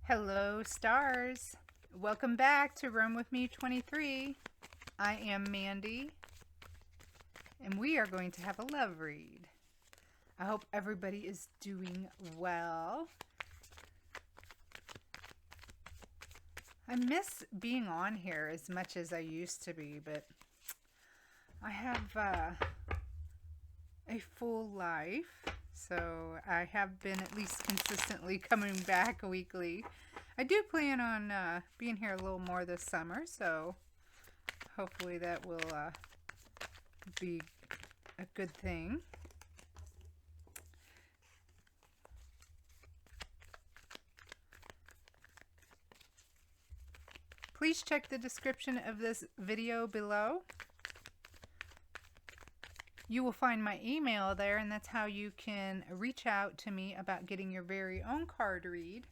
Hello, stars. Welcome back to Room With Me 23. I am Mandy, and we are going to have a love read. I hope everybody is doing well. I miss being on here as much as I used to be, but I have a full life, so I have been at least consistently coming back weekly. I do plan on being here a little more this summer, so hopefully that will be a good thing. Please check the description of this video below. You will find my email there, and that's how you can reach out to me about getting your very own card read.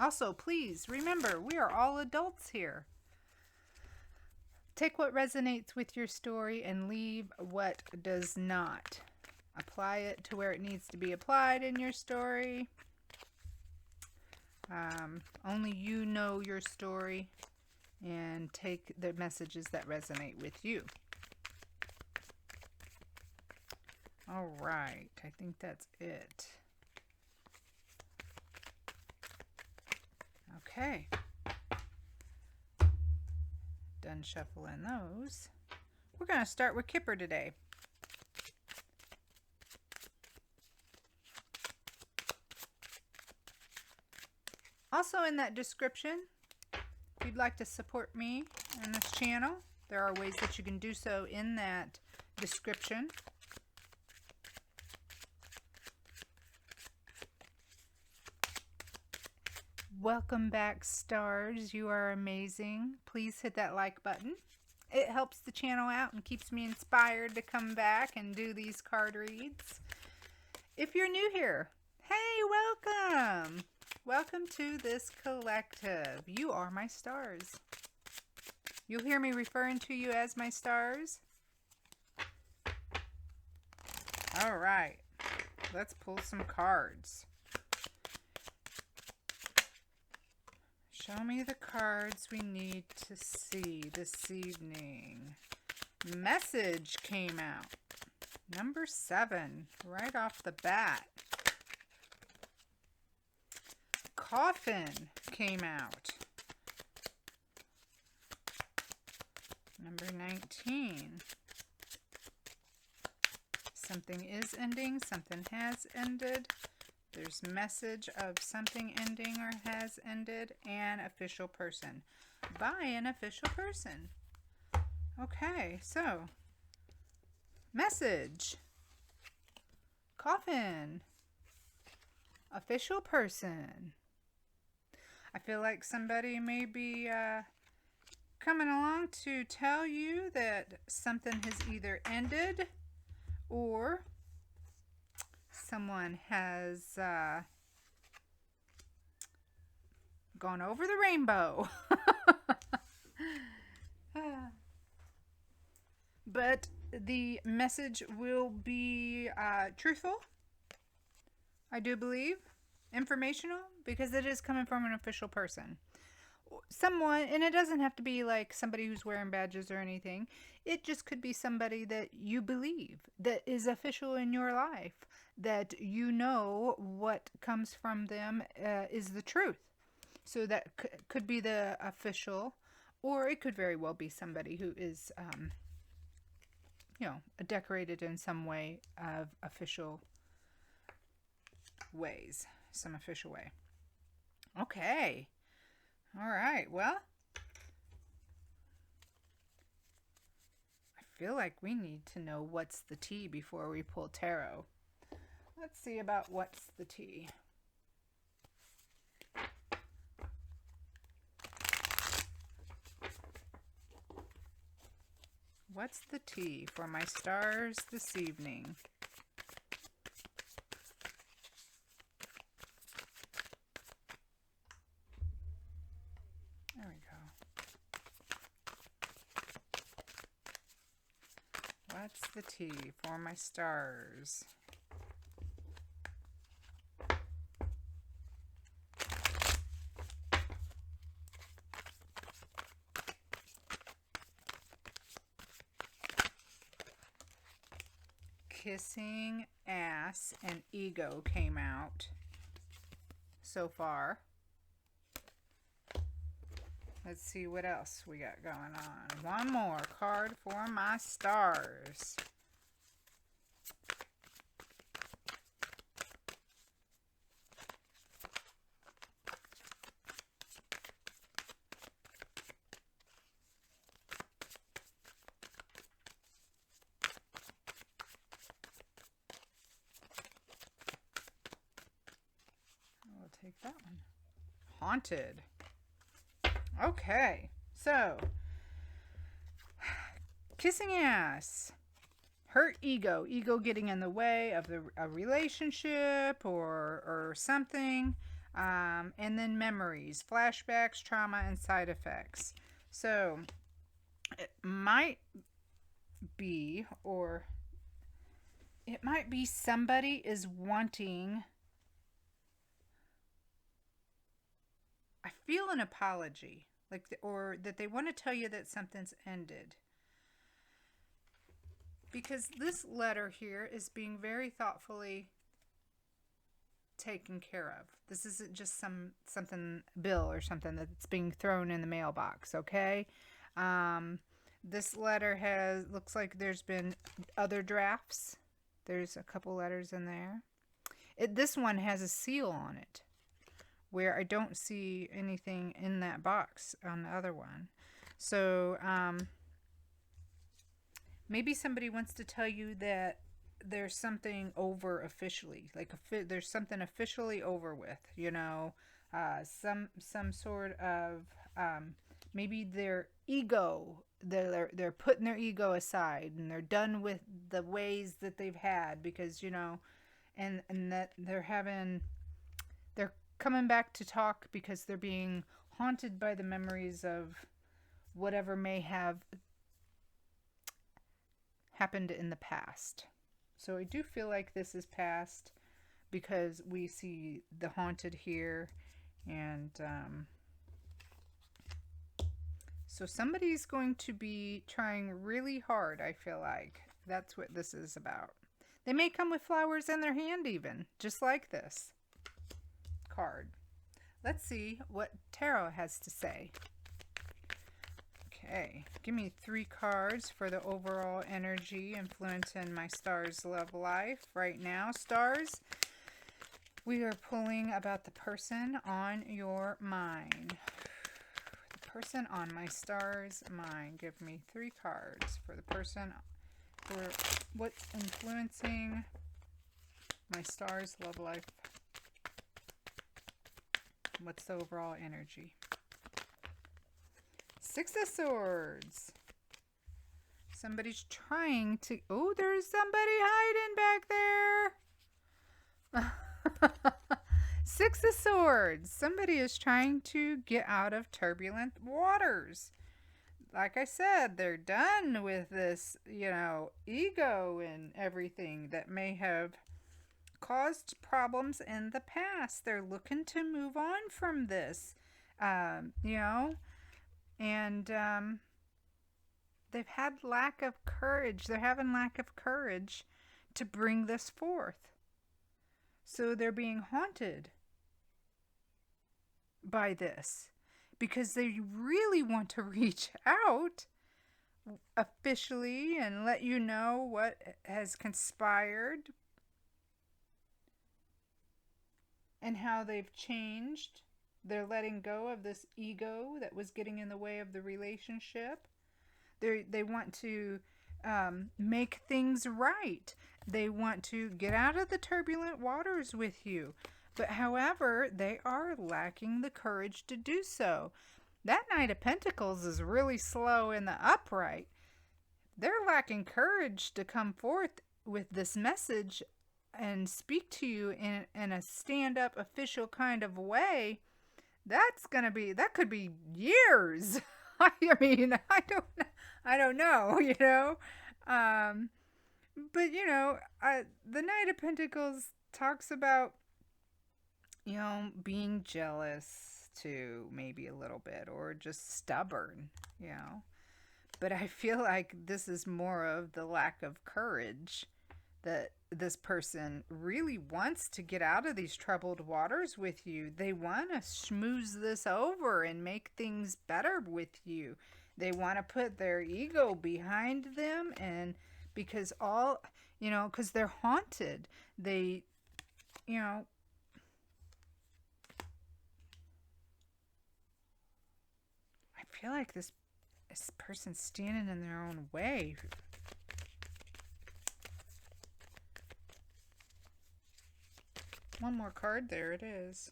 Also, please remember, we are all adults here. Take what resonates with your story and leave what does not. Apply it to where it needs to be applied in your story. Only you know your story, and take the messages that resonate with you. All right, I think that's it. Okay. Done shuffling those. We're going to start with Kipper today. Also in that description, if you'd like to support me and this channel, there are ways that you can do so in that description. Welcome back, stars. You are amazing. Please hit that like button. It helps the channel out and keeps me inspired to come back and do these card reads. If you're new here, hey, welcome. Welcome to this collective. You are my stars. You'll hear me referring to you as my stars. All right, let's pull some cards. Show me the cards we need to see this evening. Message came out. Number 7, right off the bat. Coffin came out. Number 19. Something is ending, something has ended. There's message of something ending or has ended, and official person. By an official person. Okay, so message, coffin, official person. I feel like somebody may be coming along to tell you that something has either ended or someone has gone over the rainbow. But the message will be truthful, I do believe, informational, because it is coming from an official person. Someone, and it doesn't have to be like somebody who's wearing badges or anything. It just could be somebody that you believe, that is official in your life, that you know what comes from them is the truth. So that could be the official, or it could very well be somebody who is, decorated in some way of official ways, some official way. Okay. All right. Well, I feel like we need to know what's the tea before we pull tarot. Let's see about what's the tea. What's the tea for my stars this evening? There we go. What's the tea for my stars? kissing ass and ego came out so far. Let's see what else we got going on. One more card for my stars. We'll take that one. Haunted. Okay, so kissing ass, hurt ego, getting in the way of a relationship or something, and then memories, flashbacks, trauma, and side effects. So it might be, or it might be somebody is wanting, I feel an apology, like, or that they want to tell you that something's ended. Because this letter here is being very thoughtfully taken care of. This isn't just something bill or something that's being thrown in the mailbox, okay? This letter looks like there's been other drafts. There's a couple letters in there. This one has a seal on it, where I don't see anything in that box on the other one. So maybe somebody wants to tell you that there's something over officially, like there's something officially over with, you know, some sort of maybe their ego, they're putting their ego aside and they're done with the ways that they've had, because, you know, and that they're coming back to talk because they're being haunted by the memories of whatever may have happened in the past. So I do feel like this is past, because we see the haunted here, and so somebody's going to be trying really hard, I feel like. That's what this is about. They may come with flowers in their hand even, just like this card. Let's see what tarot has to say. Okay, give me 3 cards for the overall energy influencing my stars' love life right now. Stars, we are pulling about the person on your mind. The person on my stars' mind. Give me 3 cards for the person, for what's influencing my stars' love life. What's the overall energy? 6 of Swords. Somebody's trying to... Oh, there's somebody hiding back there. 6 of Swords. Somebody is trying to get out of turbulent waters. Like I said, they're done with this, you know, ego and everything that may have caused problems in the past. They're looking to move on from this, you know, and they've had lack of courage. They're having lack of courage to bring this forth. So they're being haunted by this because they really want to reach out officially and let you know what has conspired and how they've changed. They're letting go of this ego that was getting in the way of the relationship. They want to make things right. They want to get out of the turbulent waters with you. But however, they are lacking the courage to do so. That Knight of Pentacles is really slow in the upright. They're lacking courage to come forth with this message and speak to you in a stand-up official kind of way. That could be years. I mean, I don't know, you know. But you know, the Knight of Pentacles talks about, you know, being jealous too, maybe a little bit, or just stubborn, you know. But I feel like this is more of the lack of courage that this person really wants to get out of these troubled waters with you. They want to schmooze this over and make things better with you. They want to put their ego behind them, and because all, because they're haunted. They, you know, I feel like this person's standing in their own way. One more card. There it is.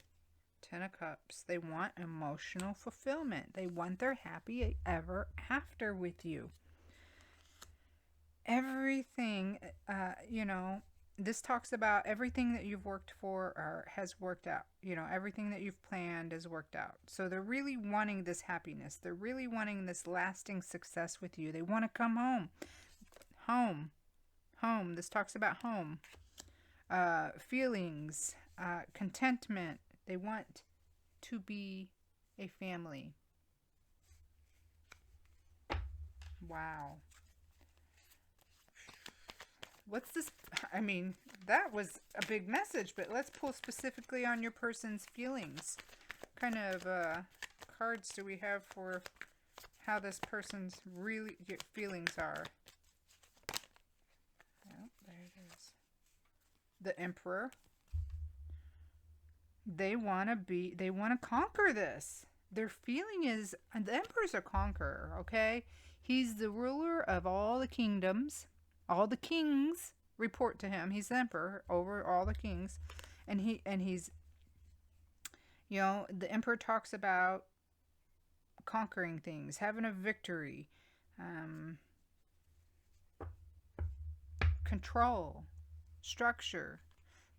Ten of Cups. They want emotional fulfillment. They want their happy ever after with you. Everything, this talks about everything that you've worked for or has worked out. Everything that you've planned has worked out. So they're really wanting this happiness. They're really wanting this lasting success with you. They want to come home. Home. Home. This talks about home. Feelings, contentment. They want to be a family. Wow. What's this? I mean, that was a big message, but let's pull specifically on your person's feelings. What kind of cards do we have for how this person's feelings are? Oh, there it is. The Emperor. They want to conquer this. Their feeling is, the Emperor's a conqueror, okay? He's the ruler of all the kingdoms. All the kings report to him. He's the emperor over all the kings. And he's, the emperor talks about conquering things, having a victory, control, structure.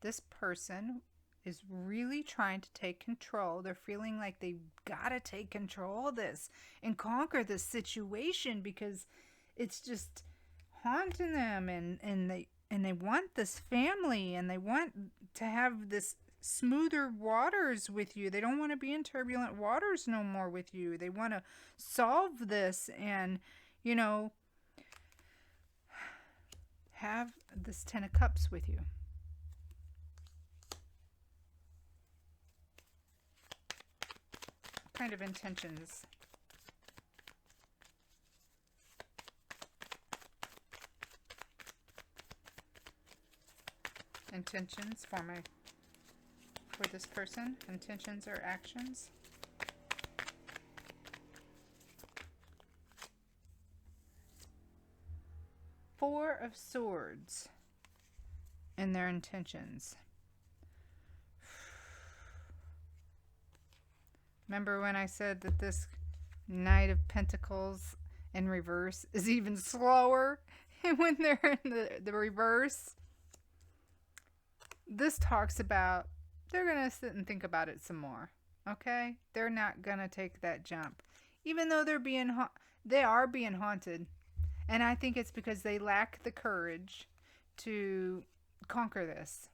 This person is really trying to take control. They're feeling like they've got to take control of this and conquer this situation because it's just haunting them, and they want this family, and they want to have this smoother waters with you. They don't want to be in turbulent waters no more with you. They want to solve this and have this Ten of Cups with you. What kind of intentions? Intentions for this person. Intentions or actions. Four of Swords and their intentions. Remember when I said that this Knight of Pentacles in reverse is even slower when they're in the reverse? This talks about they're going to sit and think about it some more. Okay? They're not going to take that jump. Even though they are being haunted. And I think it's because they lack the courage to conquer this.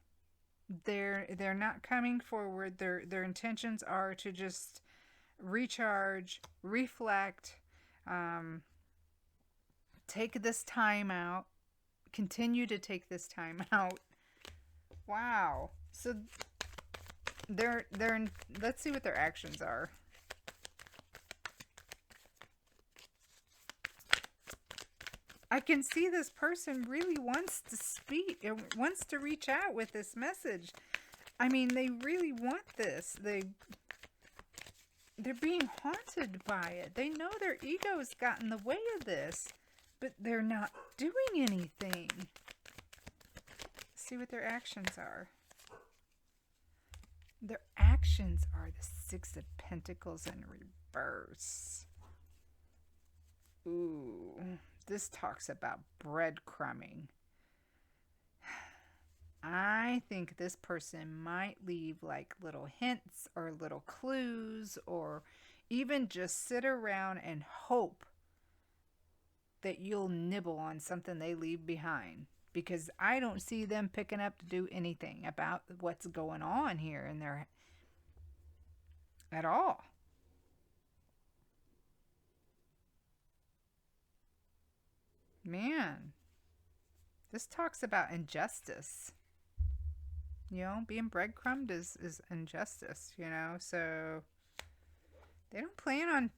They're not coming forward. Their intentions are to just recharge, reflect, take this time out, continue to take this time out. Wow. So let's see what their actions are. I can see this person really wants to speak, wants to reach out with this message. I mean, they really want this. They're being haunted by it. They know their ego's got in the way of this, but they're not doing anything. See what their actions are. Their actions are the Six of Pentacles in reverse. Ooh, this talks about breadcrumbing. I think this person might leave like little hints or little clues, or even just sit around and hope that you'll nibble on something they leave behind. Because I don't see them picking up to do anything about what's going on here in their at all. Man, This talks about injustice. Being breadcrumbed is injustice, so they don't plan on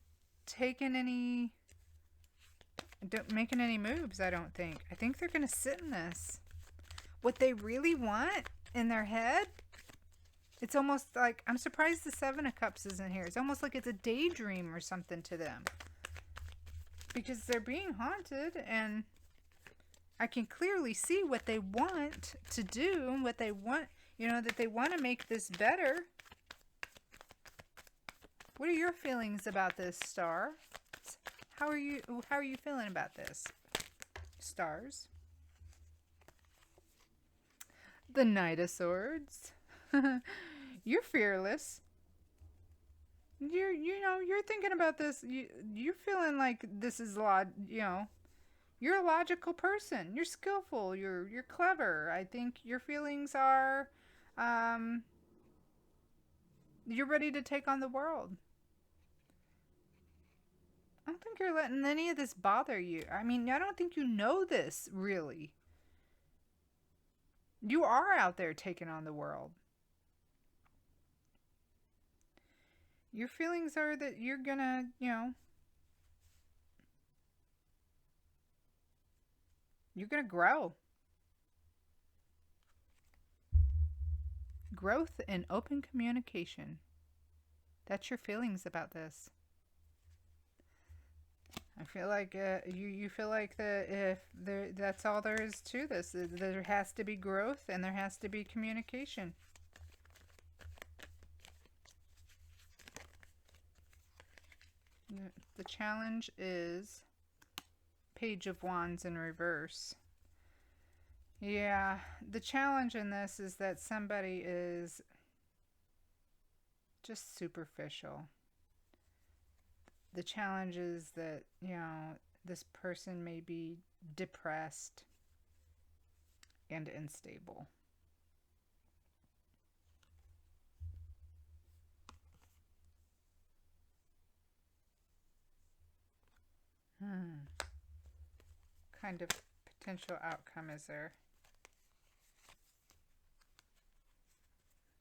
making any moves, I don't think. I think they're going to sit in this. What they really want in their head, it's almost like, I'm surprised the Seven of Cups isn't here. It's almost like it's a daydream or something to them. Because they're being haunted, and I can clearly see what they want to do, and what they want, that they want to make this better. What are your feelings about this, Star? How are you feeling about this, Stars? The Knight of Swords. You're fearless. You're thinking about this. You're feeling like this is you're a logical person. You're skillful. You're clever. I think your feelings are you're ready to take on the world. I don't think you're letting any of this bother you. I mean, I don't think you know this, really. You are out there taking on the world. Your feelings are that you're gonna, you're gonna grow. Growth and open communication. That's your feelings about this. I feel like you feel like that's all there is to this. There has to be growth and there has to be communication. The challenge is Page of Wands in reverse. Yeah, the challenge in this is that somebody is just superficial. The challenge is that, this person may be depressed and unstable. Kind of potential outcome is there?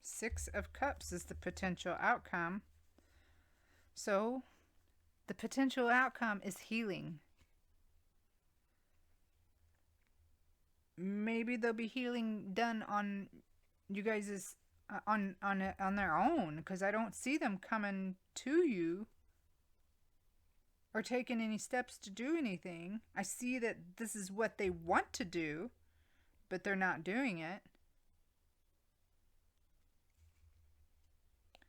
Six of Cups is the potential outcome. So, the potential outcome is healing. Maybe there'll be healing done on you guys' on their own, because I don't see them coming to you or taking any steps to do anything. I see that this is what they want to do, but they're not doing it.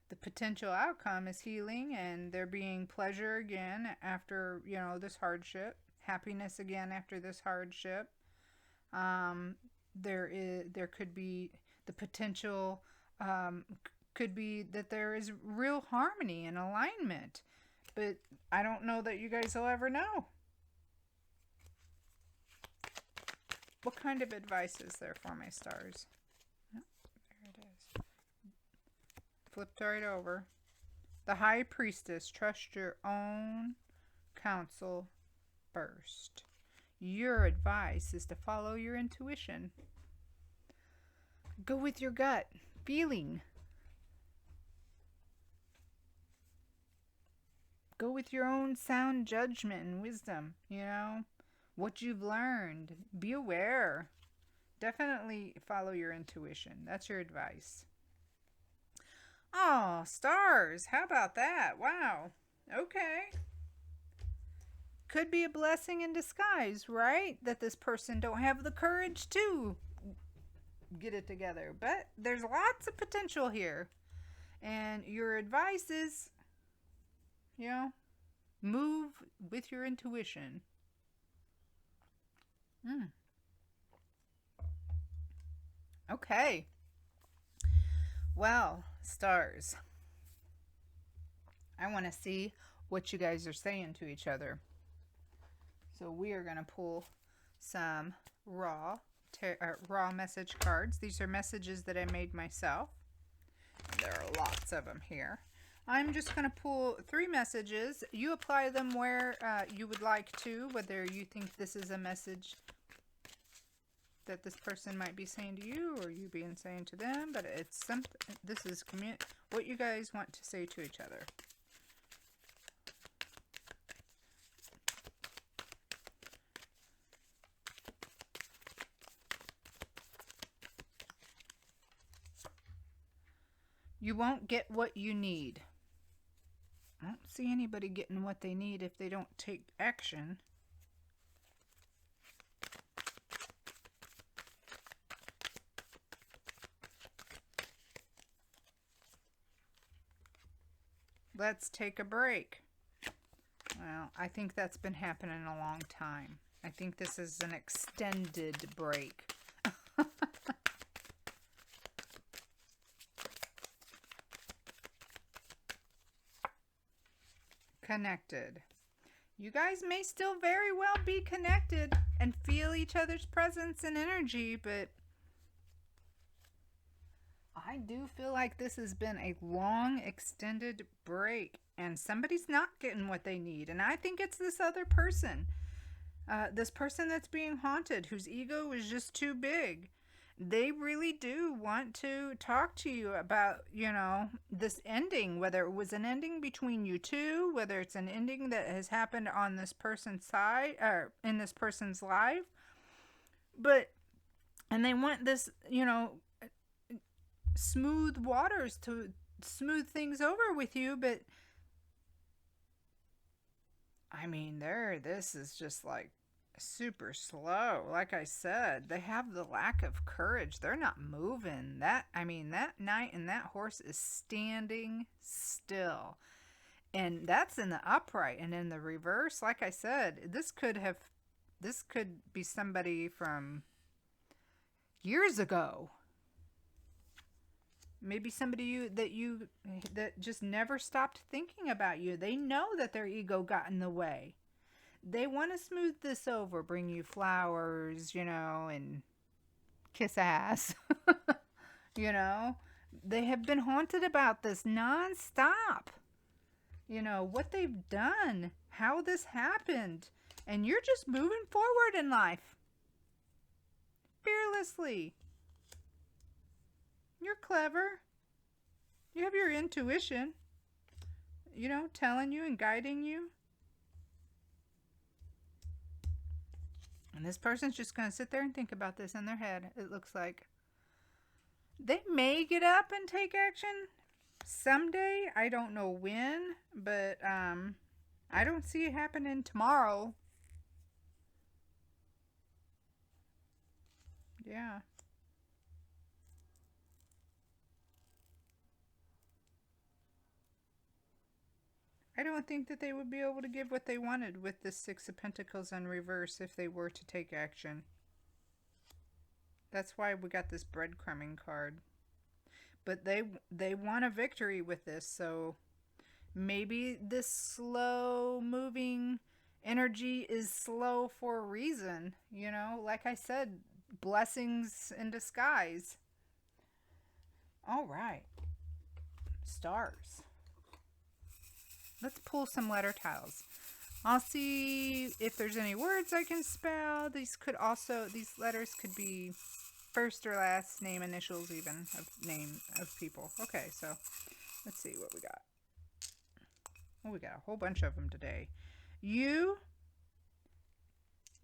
The potential outcome is healing, and there being pleasure again after, this hardship. Happiness again after this hardship. There could be the potential, could be that there is real harmony and alignment. But I don't know that you guys will ever know. What kind of advice is there for my stars? Oh, there it is. Flipped right over. The High Priestess. Trust your own counsel first. Your advice is to follow your intuition. Go with your gut feeling. Go with your own sound judgment and wisdom, what you've learned. Be aware. Definitely follow your intuition. That's your advice. Oh, stars. How about that? Wow. Okay. Could be a blessing in disguise, right? That this person don't have the courage to get it together. But there's lots of potential here. And your advice is, move with your intuition. Okay. Well, stars, I want to see what you guys are saying to each other. So we are going to pull some raw message cards. These are messages that I made myself. There are lots of them here. I'm just going to pull 3 messages. You apply them where you would like to, whether you think this is a message that this person might be saying to you, or you being saying to them, but it's something. This is what you guys want to say to each other. You won't get what you need. I don't see anybody getting what they need if they don't take action. Let's take a break. Well, I think that's been happening a long time. I think this is an extended break. Connected. You guys may still very well be connected and feel each other's presence and energy, but I do feel like this has been a long, extended break, and somebody's not getting what they need. And I think it's this other person. This person that's being haunted, whose ego is just too big. They really do want to talk to you about, this ending, whether it was an ending between you two, whether it's an ending that has happened on this person's side, or in this person's life. And they want this, smooth waters to smooth things over with you, but I mean, this is just like super slow. Like I said, they have the lack of courage. They're not moving. That knight and that horse is standing still. And that's in the upright. And in the reverse, like I said, this could be somebody from years ago. Maybe somebody that just never stopped thinking about you. They know that their ego got in the way. They want to smooth this over, bring you flowers, and kiss ass. They have been haunted about this nonstop. What they've done, how this happened, and you're just moving forward in life. Fearlessly. You're clever. You have your intuition, telling you and guiding you. And this person's just going to sit there and think about this in their head. It looks like they may get up and take action someday. I don't know when, but I don't see it happening tomorrow. Yeah. I don't think that they would be able to give what they wanted with the Six of Pentacles in reverse if they were to take action. That's why we got this breadcrumbing card. But they want a victory with this, so maybe this slow moving energy is slow for a reason. Like I said, blessings in disguise. All right. Stars. Let's pull some letter tiles. I'll see if there's any words I can spell. These letters could be first or last name, initials even, of name of people. Okay, so let's see what we got. Oh, we got a whole bunch of them today. U,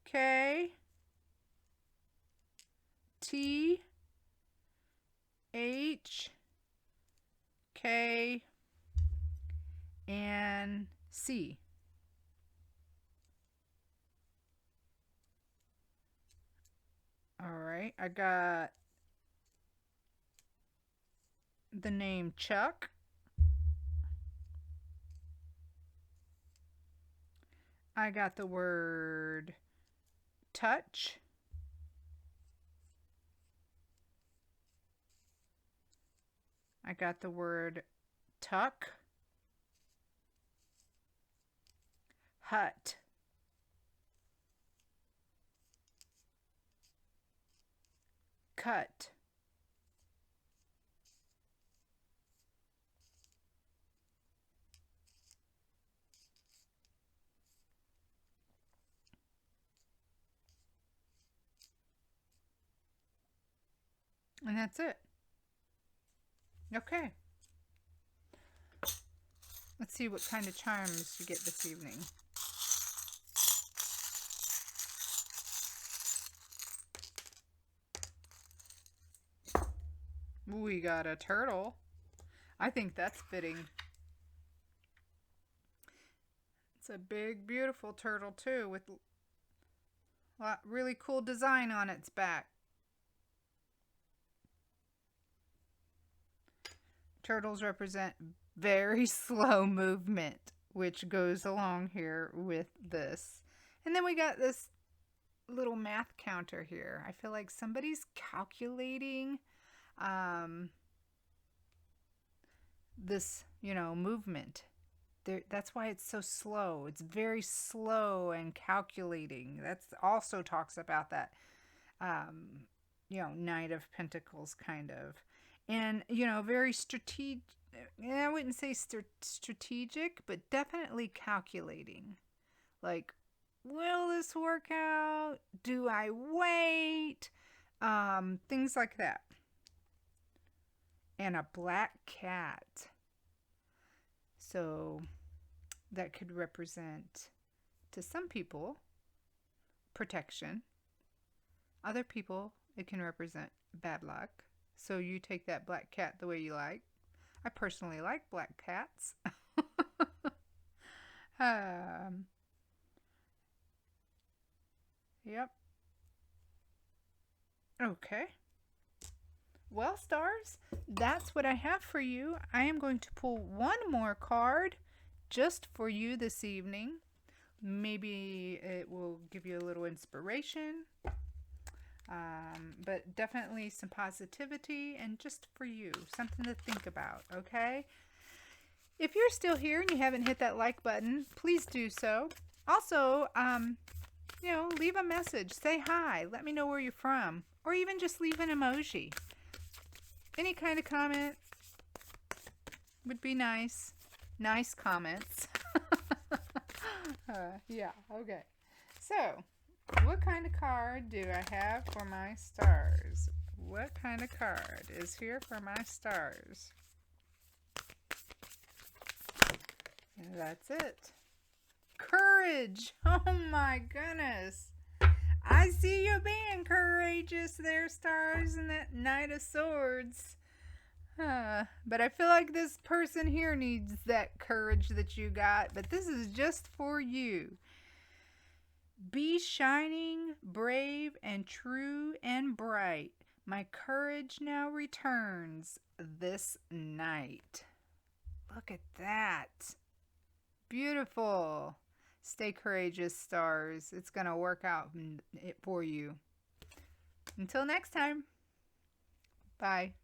K, T, H, K, and C. All right, I got the name Chuck. I got the word touch. I got the word tuck. Hut. Cut. And that's it. Okay. Let's see what kind of charms you get this evening. We got a turtle. I think that's fitting. It's a big, beautiful turtle too, with a really cool design on its back. Turtles represent very slow movement, which goes along here with this. And then we got this little math counter here. I feel like somebody's calculating this, movement. That's why it's so slow. It's very slow and calculating. That's also talks about that, Knight of Pentacles kind of. And, very strategic. I wouldn't say strategic, but definitely calculating. Like, will this work out? Do I wait? Things like that. And a black cat. So that could represent, to some people, protection. Other people, it can represent bad luck. So you take that black cat the way you like. I personally like black cats. Yep. Okay. Well, stars, that's what I have for you. I am going to pull one more card just for you this evening. Maybe it will give you a little inspiration, but definitely some positivity and just for you, something to think about, okay? If you're still here and you haven't hit that like button, please do so. Also, leave a message. Say hi. Let me know where you're from. Or even just leave an emoji. Any kind of comment would be nice. Nice comments. Yeah, okay. So, what kind of card do I have for my stars? What kind of card is here for my stars? And that's it. Courage! Oh my goodness! I see you being courageous there, stars, and that Knight of Swords. But I feel like this person here needs that courage that you got. But this is just for you. Be shining, brave, and true and bright. My courage now returns this night. Look at that. Beautiful. Stay courageous, stars. It's going to work out for you. Until next time. Bye.